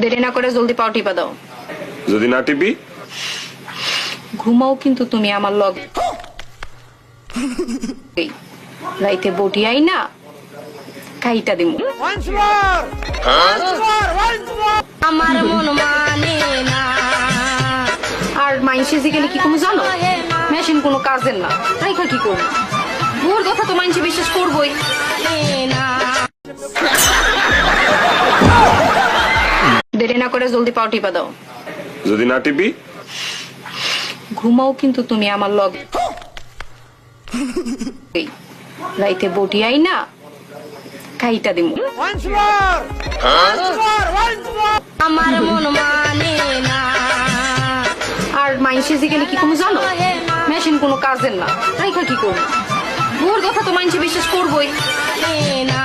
দেরি না করে জলদি পাও টিপা দাও। যদি না টিপি? ঘুমাও কিন্তু তুমি আমার লগ রাইতে বটি আই না খাইটা দিমু। আমার মন মানে না। আর মাইনসে জিগেলে কি তুমি জানো মেশিন কোনো কাজের না, রাইখা কি করবো? ভোর কথা তো মাইনসে বিশ্বাস করবোই না। দেরি না করে জলদি পাও টিপা দাও। যদি না টিপি? ঘুমাও কিন্তু তুমি আমার লগ রাইতে বটি আই না খাইটা দিমু। আমার মন মানে না। আর মাইনসে জিগেলে কি তুমি জানো মেশিন কোনো কাজের না, রাইখা কি করবো? ভোর কথা তো মাইনসে বিশ্বাস করবোই না।